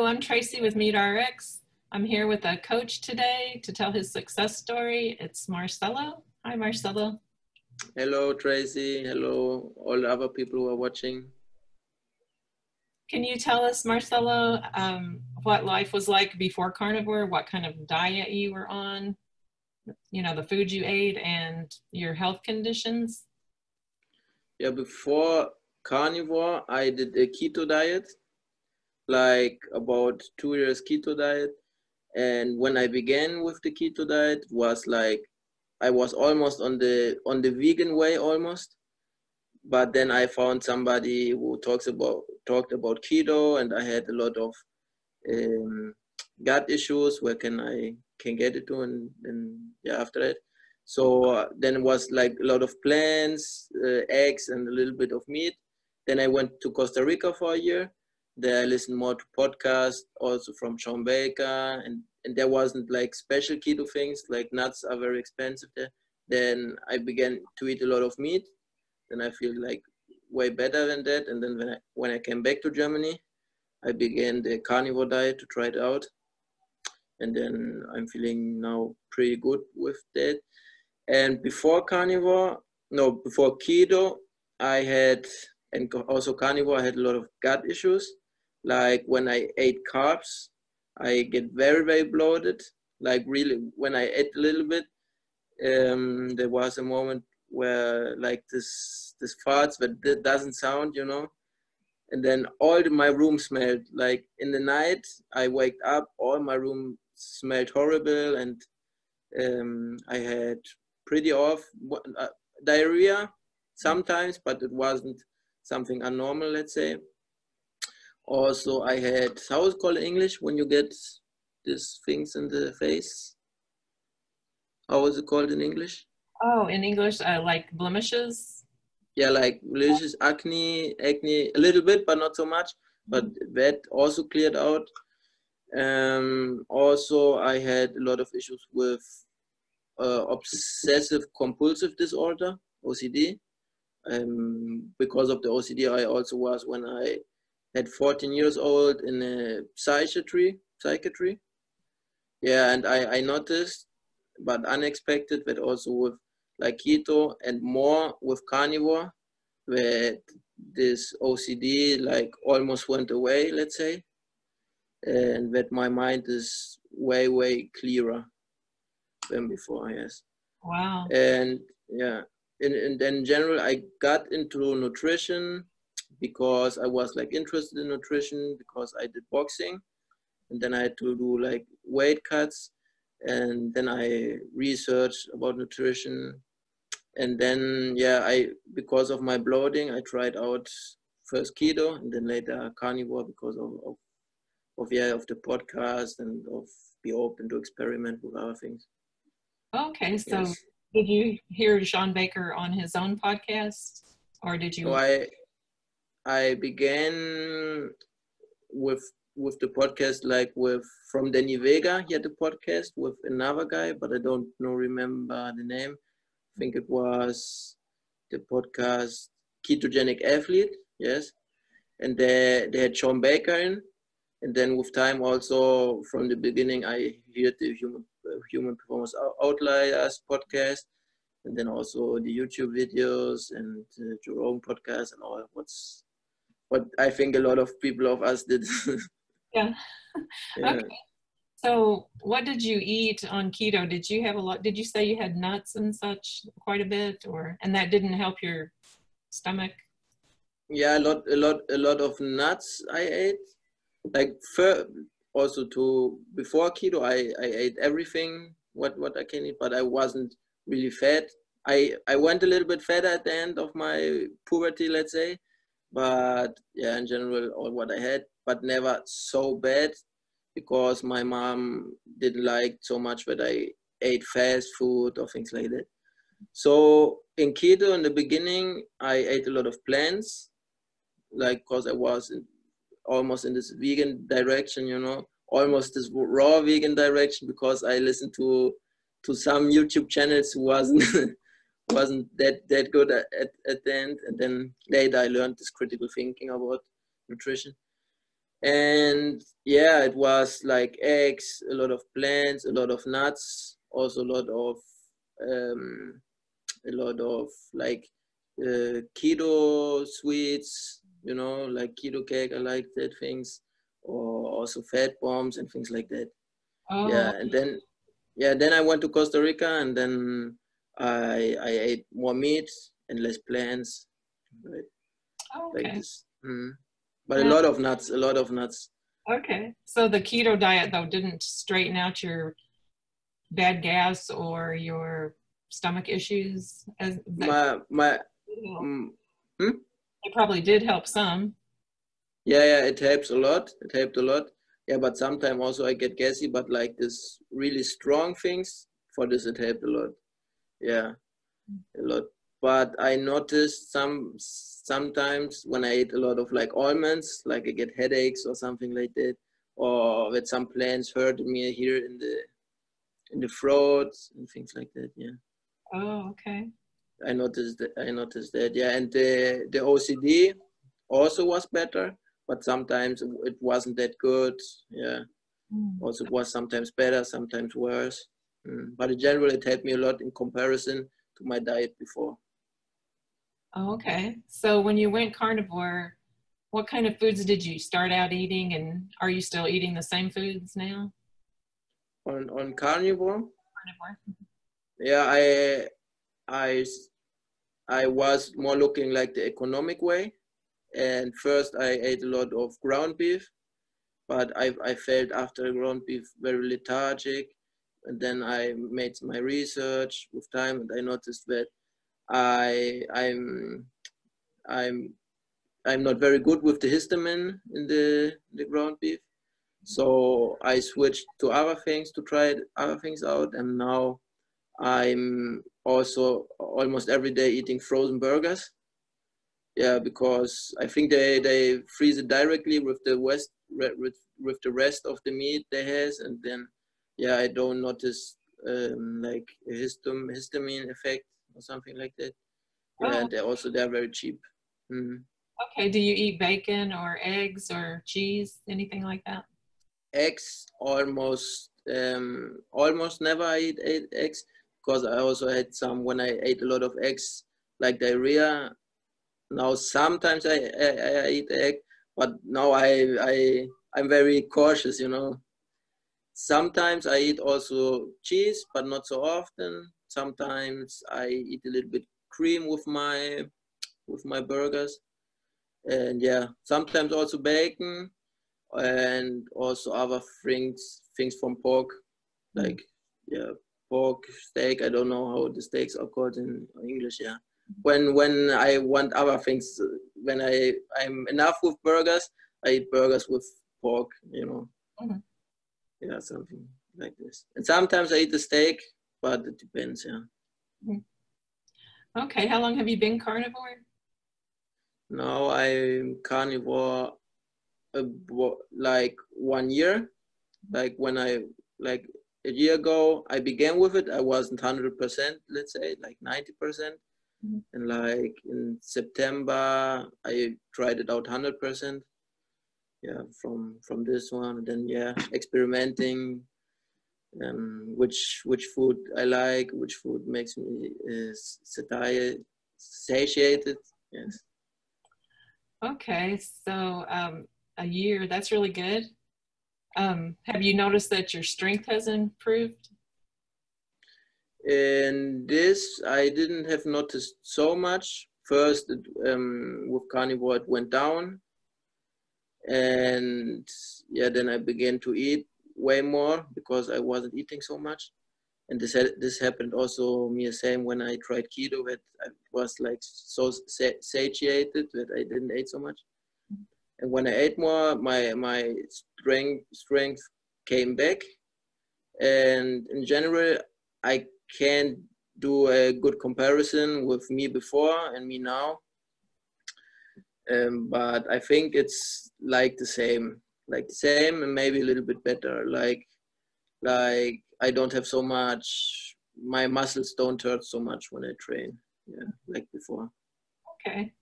I'm Tracy with MeetRx. I'm here with a coach today to tell his success story. It's Marcelo. Hi, Marcelo. Hello, Tracy. Hello, all the other people who are watching. Can you tell us, Marcelo, what life was like before Carnivore, what kind of diet you were on, you know, the food you ate and your health conditions? Yeah, before Carnivore, I did a keto diet, like about 2 years keto diet. And when I began with the keto diet, it was like I was almost on the vegan way almost. But then I found somebody who talked about keto, and I had a lot of gut issues. Where can get it to, and yeah, after that. So then it was like a lot of plants, eggs, and a little bit of meat. Then I went to Costa Rica for a year. There I listened more to podcasts, also from Sean Baker, and there wasn't like special keto things, like nuts are very expensive there. Then I began to eat a lot of meat. Then I feel like way better than that. And then when I came back to Germany, I began the carnivore diet to try it out. And then I'm feeling now pretty good with that. And before keto, I had, and also carnivore, I had a lot of gut issues. Like when I ate carbs, I get very, very bloated. Like really, when I ate a little bit, there was a moment where like this farts, but that doesn't sound, you know. And then my room smelled like in the night. I waked up, all my room smelled horrible, and I had pretty diarrhea sometimes, but it wasn't something abnormal, let's say. Also, I had, how is it called in English when you get these things in the face? How is it called in English? Oh, in English, like blemishes? Yeah, like religious acne, a little bit, but not so much. But that also cleared out. Also, I had a lot of issues with obsessive compulsive disorder, OCD. Because of the OCD, I also was, when I had 14 years old, in a psychiatry. Yeah, and I noticed, but unexpected, that also with like keto and more with carnivore, that this OCD like almost went away, let's say, and that my mind is way, way clearer than before, yes. Wow. And yeah, and in general, I got into nutrition because I was like interested in nutrition, because I did boxing, and then I had to do like weight cuts, and then I researched about nutrition. And then, yeah, because of my bloating, I tried out first keto and then later carnivore, because of the podcast, and of be open to experiment with other things. Okay, so Yes. did you hear Sean Baker on his own podcast, or did you? So I began with the podcast, like from Danny Vega. He had a podcast with another guy, but I don't remember the name. I think it was the podcast Ketogenic Athlete, yes. And they had Sean Baker in. And then with time also, from the beginning, I heard the Human Performance Outliers podcast, and then also the YouTube videos and Jerome podcast and all. What I think a lot of people of us did. Yeah. Yeah. Okay. So what did you eat on keto? Did you have a lot? Did you say you had nuts and such quite a bit, and that didn't help your stomach? Yeah, a lot of nuts I ate. Like also before keto, I ate everything what I can eat, but I wasn't really fat. I went a little bit fatter at the end of my puberty, let's say. But yeah, in general, all what I had, but never so bad, because my mom didn't like so much that I ate fast food or things like that. So in keto, in the beginning, I ate a lot of plants, like, because I was almost in this vegan direction, you know, almost this raw vegan direction, because I listened to some YouTube channels who wasn't wasn't that good at the end. And then later I learned this critical thinking about nutrition. And yeah, it was like eggs, a lot of plants, a lot of nuts, also um, a lot of like keto sweets, you know, like keto cake. I like that things, or also fat bombs and things like that. Oh, Yeah, and then then I went to Costa Rica, and then I ate more meat and less plants, right? oh, Like okay. this. But a Yeah. lot of nuts, a lot of nuts. Okay. So the keto diet though didn't straighten out your bad gas or your stomach issues as that My did help. mm, hmm? It probably did help some. Yeah, it helps a lot. It helped a lot. Yeah, but sometimes also I get gassy, but like this really strong things, for this it helped a lot. Yeah, a lot. But I noticed sometimes when I eat a lot of like almonds, like I get headaches or something like that, or that some plants hurt me here in the throat and things like that. Yeah, Oh, okay. I noticed that. I noticed that. Yeah, and the OCD also was better, but sometimes it wasn't that good. Yeah, Mm. also it was sometimes better, sometimes worse. But in general, it helped me a lot in comparison to my diet before. Oh, okay. So when you went carnivore, what kind of foods did you start out eating, and are you still eating the same foods now? On carnivore, Carnivore. yeah, I I was more looking like the economic way. And first, I ate a lot of ground beef, but I felt after ground beef very lethargic. And then I made my research with time, and I noticed that I I'm I'm I'm not very good with the histamine in the ground beef. So I switched to other things to try other things out, and now I'm also almost every day eating frozen burgers. Yeah, because I think they freeze it directly with with the rest of the meat they has, and then yeah, I don't notice like a histamine effect or something like that. Yeah, Oh, and they're very cheap. Mm. okay. Do you eat bacon or eggs or cheese, anything like that? Eggs almost never ate eggs, because I also had some when I ate a lot of eggs like diarrhea. Now sometimes I eat egg, but now I'm very cautious, you know. Sometimes I eat also cheese, but not so often. Sometimes I eat a little bit cream with my burgers, and yeah, sometimes also bacon, and also other things from pork, Mm. like yeah, pork steak. I don't know how the steaks are called in English. Yeah, when I want other things, when I'm enough with burgers, I eat burgers with pork. You know, Mhm. yeah, something like this. And sometimes I eat the steak, but it depends. Yeah. Mhm. Okay. How long have you been carnivore? Now I'm carnivore like 1 year. Like when I like a year ago I began with it, I wasn't 100%, let's say like 90%. Mhm. And like in September I tried it out 100%. Yeah, from this one. And then yeah, experimenting, which food I like, which food makes me satiated. Yes. Okay. So a year, that's really good. Have you noticed that your strength has improved? And this I didn't have noticed so much. First, with carnivore, it went down, and yeah, then I began to eat way more because I wasn't eating so much. And this happened also me the same when I tried keto. That I was like so satiated that I didn't eat so much. And when I ate more, my strength came back. And in general, I can't do a good comparison with me before and me now. But I think it's like the same, and maybe a little bit better. Like I don't have so much. My muscles don't hurt so much when I train. Yeah, like before, Okay.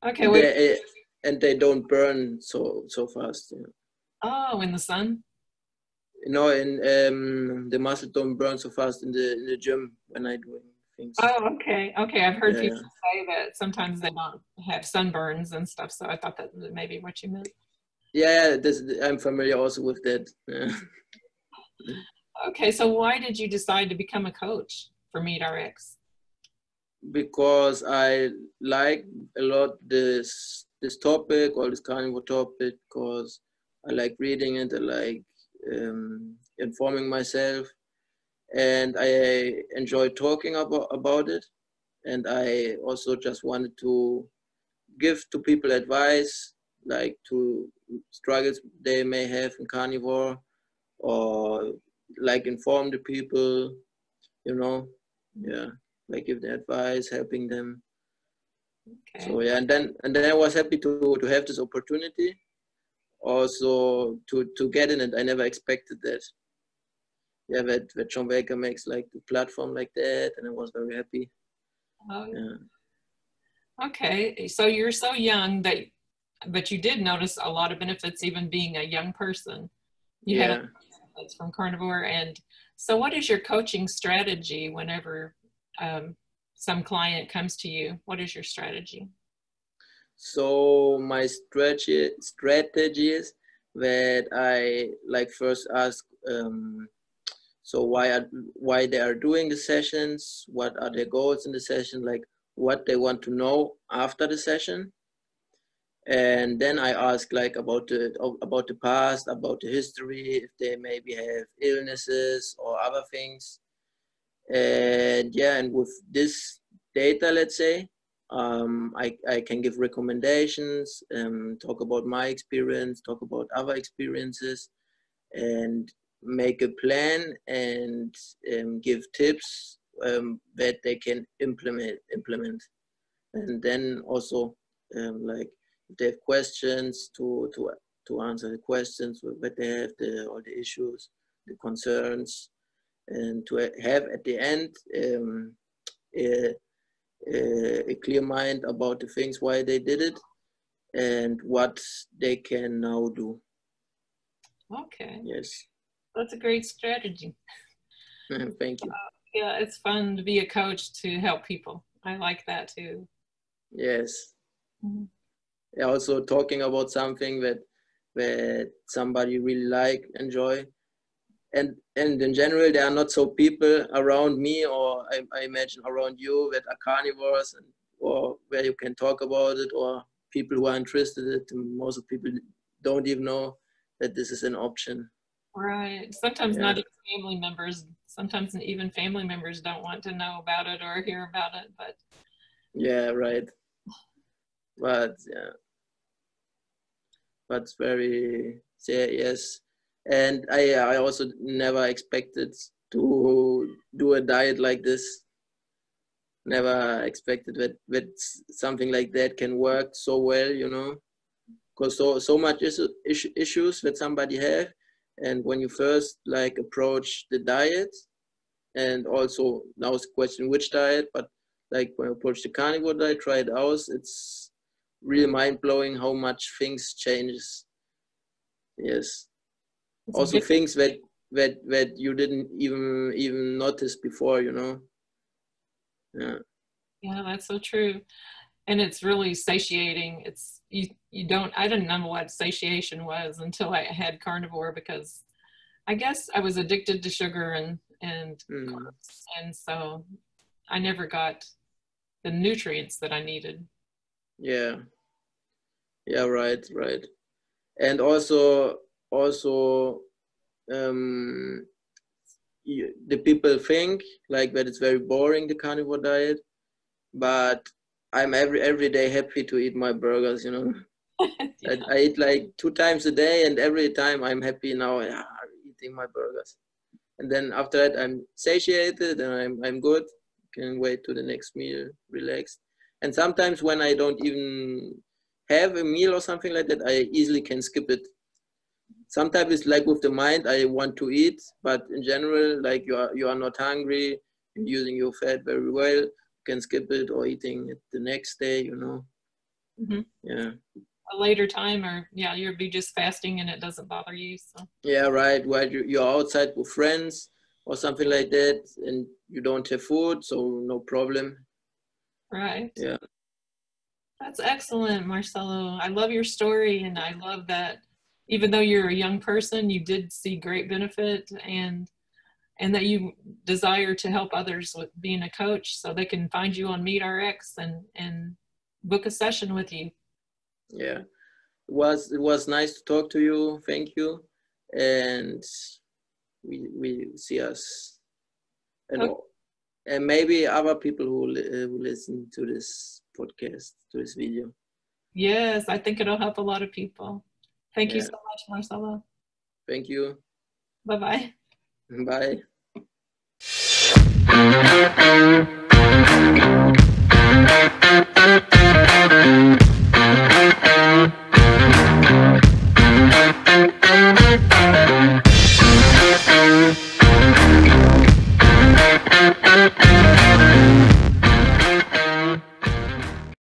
Okay. and Well, they and they don't burn so fast. Yeah. Oh, in the sun? You know, and the muscle don't burn so fast in the gym when I doing things. Oh, okay. Okay. I've heard Yeah, people yeah, say that sometimes they don't have sunburns and stuff. So I thought that may be what you meant. yeah. This I'm familiar also with that. Yeah. Okay. So why did you decide to become a coach for MeatRx? Because I like a lot this topic or this carnivore topic because I like reading it. I like informing myself, and I enjoy talking about it. And I also just wanted to give to people advice, like to struggles they may have in carnivore, or like inform the people, you know, yeah, like give the advice, helping them. So Okay. yeah, and then I was happy to have this opportunity also to get in it. I never expected that. Yeah, that John Baker makes like the platform like that, and I was very happy. Oh, Yeah, okay. So you're so young that, but you did notice a lot of benefits even being a young person. You had a lot yeah. of benefits from carnivore. And so what is your coaching strategy whenever some client comes to you? What is your strategy? So my strategy is that I like first ask so why they are doing the sessions, what are their goals in the session, like what they want to know after the session, and then I ask like about the past, about the history, if they maybe have illnesses or other things, and yeah, and with this data, let's say, I can give recommendations, talk about my experience, talk about other experiences, and make a plan and give tips that they can implement. And then also like if they have questions to answer the questions that they have, all the issues, the concerns, and to have at the end a, a clear mind about the things why they did it and what they can now do. Okay, Yes. that's a great strategy. Thank you. Yeah, it's fun to be a coach to help people. I like that too. Yes. Mhm. Yeah, also talking about something that somebody really like, enjoy, and in general there are not so people around me, or I imagine around you, that are carnivores, and or where you can talk about it, or people who are interested in it. Most of people don't even know that this is an option. Right. Sometimes Yeah, not even family members, sometimes even family members don't want to know about it or hear about it, but yeah, right. But yeah, but very yes. And I also never expected to do a diet like this. Never expected that something like that can work so well, because so much issues that somebody have, and when you first like approach the diet, and also now it's a question which diet, but like when I approach the carnivore diet, try it out, it's really mind blowing how much things changes. Yes, it's also different. things that you didn't even notice before, Yeah, Yeah, that's so true. And it's really satiating. It's you don't I didn't know what satiation was until I had carnivore because I guess I was addicted to sugar and mm, carbs. And so I never got the nutrients that I needed. yeah, yeah, right. And also um, the people think like that it's very boring, the carnivore diet, but I'm every day happy to eat my burgers. Yeah. I eat like 2 times a day, and every time I'm happy now, yeah, eating my burgers. And then after that I'm satiated and I'm good, can wait to the next meal, relaxed. And sometimes when I don't even have a meal or something like that, I easily can skip it. Sometimes it's like with the mind, I want to eat, but in general, like you are not hungry, you're using your fat very well, you can skip it or eating it the next day. Mhm. Yeah. a later time, or yeah, you'll be just fasting and it doesn't bother you. So Yeah, right. While you're outside with friends or something like that, and you don't have food, so no problem. right. Yeah. That's excellent, Marcelo. I love your story, and I love that even though you're a young person, you did see great benefit, and that you desire to help others with being a coach, so they can find you on MeetRx and book a session with you. Yeah. It was nice to talk to you. Thank you, and we see us, and Okay. and maybe other people who listen to this podcast, to this video. Yes, I think it'll help a lot of people. Thank you Yeah. so much, Marcelo. Thank you. Bye-bye. Bye.